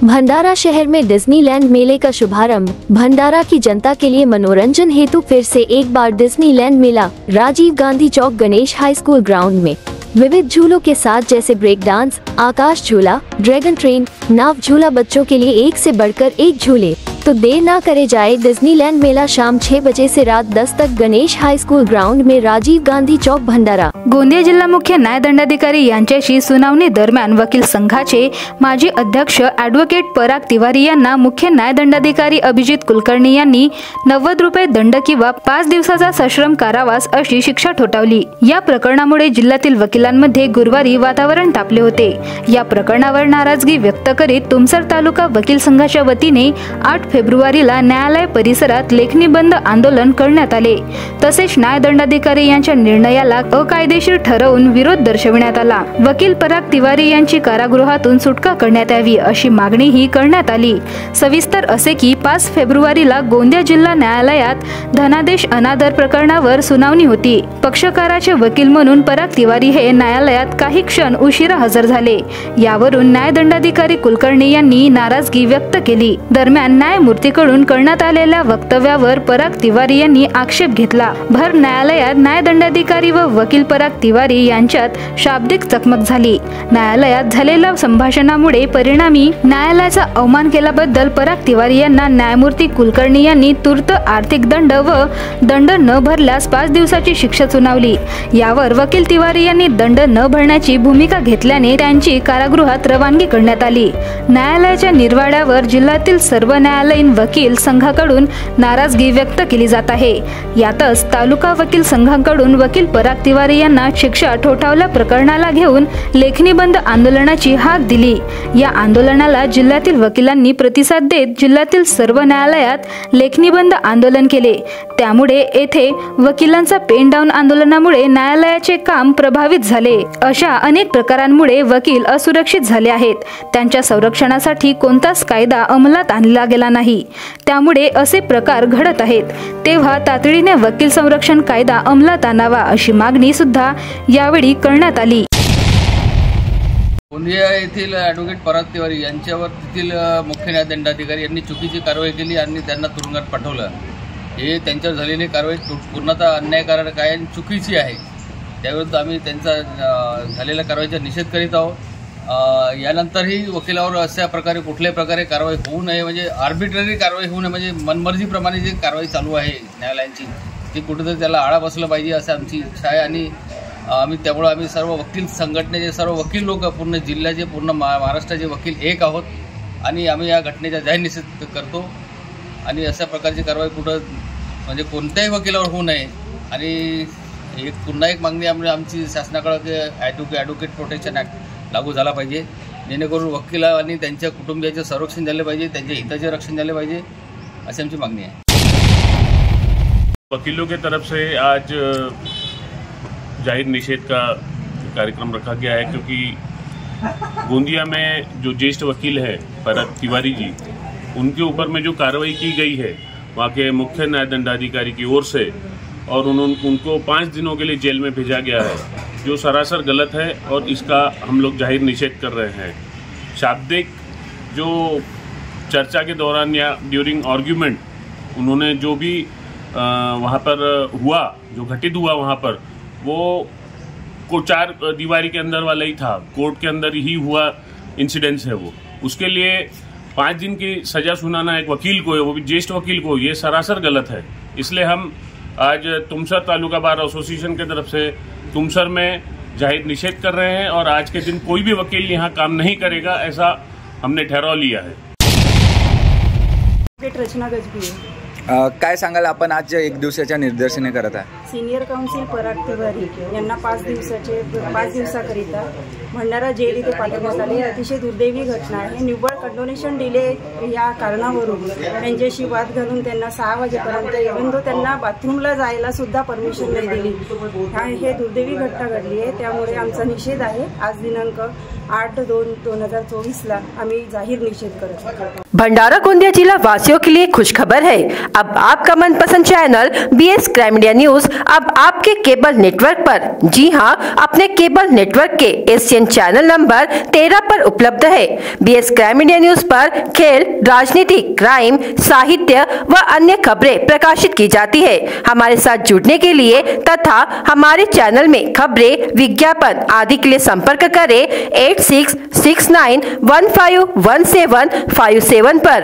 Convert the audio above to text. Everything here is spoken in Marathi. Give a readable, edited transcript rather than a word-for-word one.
भंडारा शहर में डिज्नीलैंड मेले का शुभारंभ। भंडारा की जनता के लिए मनोरंजन हेतु फिर से एक बार डिज्नीलैंड मेला राजीव गांधी चौक गणेश हाई स्कूल ग्राउंड में विविध झूलों के साथ जैसे ब्रेक डांस, आकाश झूला, ड्रैगन ट्रेन, नाव झूला, बच्चों के लिए एक से बढ़कर एक झूले। तो देर ना करे जाए, डिज्नीलैंड मेला शाम 6 बजे से रात 10 तक गणेश हाई स्कूल ग्राउंड में राजीव गांधी चौक भंडारा। गोंदिया जिल्हा मुख्य न्यायदंडाधिकारी यांच्याशी सुनावणी दरम्यान वकील संघाचे माजी अध्यक्ष ॲडव्होकेट पराग तिवारी यांना मुख्य न्यायदंडाधिकारी अभिजित कुलकर्णी यांनी 90 रुपये दंड किंवा 5 दिवसाचा सश्रम कारावास अशी शिक्षा ठोठावली। या प्रकरणामुळे जिल्ह्यातील वकिलांमध्ये गुरुवारी वातावरण तापले होते। या प्रकरणावर नाराजगी व्यक्त करीत तुमसर तालुका वकील संघाच्या वतीने 8 फेब्रुवारीला न्यायालय परिसरात लेखणी बंद आंदोलन करण्यात आले। तसेच न्यायदंडाधिकारी यांच्या निर्णयाला अकायदेशीर ठरवून विरोध दर्शविण्यात आला। वकील पराग तिवारी यांची कारागृहातून सुटका करण्यात यावी अशी मागणीही करण्यात आली। सविस्तर असे की 5 फेब्रुवारीला गोंदिया जिल्हा न्यायालयात धनादेश अनादर प्रकरणावर सुनावणी होती। पक्षकाराचे वकील म्हणून पराग तिवारी हे न्यायालयात काही क्षण उशिरा हजर झाले। यावरून न्यायदंडाधिकारी कुलकर्णी यांनी नाराजगी व्यक्त केली। दरम्यान न्यायमूर्तीकडून करण्यात आलेल्या वक्तव्यावर पराग तिवारी यांनी आक्षेप घेतला। भर न्यायालयात न्यायदंडाधिकारी व वकील पराग तिवारी यांच्यात शाब्दिक चकमक झाली। न्यायालयात झालेल्या संभाषणामुळे परिणामी न्यायालयाचा अवमान केल्याबद्दल पराग तिवारी यांना न्यायमूर्ती कुलकर्णी यांनी तूर्त आर्थिक दंड व दंड न भरल्यास 5 दिवसाची शिक्षा सुनावली। यावर वकील तिवारी यांनी दंड न भरण्याची भूमिका घेतल्याने त्यांची कारागृहात रवानगी करण्यात आली। न्यायालयाच्या निर्वाड्यावर जिल्ह्यातील सर्व न्यायालयीन वकील संघाकडून नाराजगी व्यक्त केली जात आहे। यातच तालुका वकील संघाकडून वकील पराग तिवारी यांना शिक्षा ठोठावल्या प्रकरणाला घेऊन लेखणी बंद आंदोलनाची हाक दिली। या आंदोलनाला जिल्ह्यातील वकिलांनी प्रतिसाद देत जिल्ह्यातील सर्व न्यायालयात लेखणी बंद आंदोलन केले। त्यामुळे येथे वकिलांचा पेन डाऊन आंदोलनामुळे न्यायालयाचे काम प्रभावित झाले। अशा अनेक प्रकारांमुळे वकील असुरक्षित झाले आहेत। त्यांच्या संरक्षणासाठी कोणताच कायदा अंमलात आणला गेला नाही, त्यामुळे असे प्रकार घडत आहेत। तेव्हा तातडीने वकील संरक्षण कायदा अंमलात आणावा अशी मागणी सुद्धा यावेळी करण्यात आली। गोंदिया येथील ॲडव्होकेट पराग तिवारी यांच्यावर तेथील मुख्य न्यायदंडाधिकारी यांनी चुकीची कारवाई केली आणि त्यांना तुरुंगात पाठवलं। हे त्यांच्यावर झालेली कारवाई पूर्णतः अन्यायकारक आहे आणि चुकीची आहे। त्याविरुद्ध आम्ही त्यांचा झालेल्या कारवाईचा निषेध करीत आहोत। यानंतरही वकिलावर अशा प्रकारे कुठल्याही प्रकारे कारवाई होऊ नये, म्हणजे आर्बिट्ररी कारवाई होऊ नये, म्हणजे मनमर्जीप्रमाणे जी कारवाई चालू आहे न्यायालयांची ती कुठेतरी त्याला आळा बसला पाहिजे असं आमची इच्छा आहे। आणि त्यामुळे आम्ही सर्व वकील संघटनेचे सर्व वकील लोक पूर्ण जिल्ह्याचे पूर्ण महाराष्ट्राचे वकील एक आहोत आणि आम्ही या घटनेचा जाहीर निषेध करतो आणि अशा प्रकारची कारवाई कुठं म्हणजे कोणत्याही वकिलावर होऊ नये। आणि पुन्हा एक मागणी आमची शासनाकडे ॲडव्होकेट प्रोटेक्शन ॲक्ट लागू झाला पाहिजे, जेणेकरून वकिलांनी त्यांच्या कुटुंबियाचे संरक्षण झाले पाहिजे, त्यांच्या हिताचे रक्षण झाले पाहिजे, अशी आमची मागणी आहे। वकीलों के तरफ से आज जाहिर निषेध का कार्यक्रम रखा गया है, क्योंकि गोंदिया में जो ज्येष्ठ वकील है पराग तिवारी जी, उनके ऊपर में जो कार्रवाई की गई है वहाँ के मुख्य न्यायदंडाधिकारी की ओर से, और उनको 5 दिनों के लिए जेल में भेजा गया है, जो सरासर गलत है और इसका हम लोग जाहिर निषेध कर रहे हैं। शाब्दिक जो चर्चा के दौरान या ड्यूरिंग आर्ग्यूमेंट उन्होंने जो भी वहाँ पर हुआ, जो घटित हुआ वहाँ पर, वो को 4 दीवारी के अंदर वाला ही था, कोर्ट के अंदर ही हुआ इंसिडेंस है वो। उसके लिए 5 दिन की सज़ा सुनाना एक वकील को, वो भी ज्येष्ठ वकील को, ये सरासर गलत है। इसलिए हम आज तुमसर तालुका बार एसोसिएशन की तरफ से तुमसर में जाहिर निषेध कर रहे हैं और आज के दिन कोई भी वकील यहाँ काम नहीं करेगा, ऐसा हमने ठहराव लिया है। रचना गजबी काय सांगाल आपण आज 1 दिवसाच्या निदर्शने करत आहे? सीनियर काउन्सिल पराग तिवारी यांना 5 दिवसाकरिता भंडारा जेल इथे पाठवण्यात आले। अतिशय दुर्दैवी घटना आहे। निव्वळ कंडोनेशन डिले या कारणावरून त्यांच्याशी वाद घालून त्यांना 6 वाजेपर्यंत इव्हन तो त्यांना बाथरूमला जायला सुद्धा परमिशन नाही दिली। हे दुर्दैवी घटना घडली आहे, त्यामुळे आमचा निषेध आहे। आज दिनांक 8/2/2024 आम्ही जाहीर निषेध करत आहोत। भंडारा गोंदिया जिला वासियों के लिए खुशखबर है। अब आपका मनपसंद channel BS crime India news अब आपके केबल नेटवर्क पर, जी हां, अपने केबल नेटवर्क के एशियन चैनल नंबर 13 पर उपलब्ध है। BS क्राइम इंडिया न्यूज पर खेल, राजनीति, क्राइम, साहित्य व अन्य खबरें प्रकाशित की जाती है। हमारे साथ जुड़ने के लिए तथा हमारे चैनल में खबरें, विज्ञापन आदि के लिए संपर्क करें 8669151757 पर।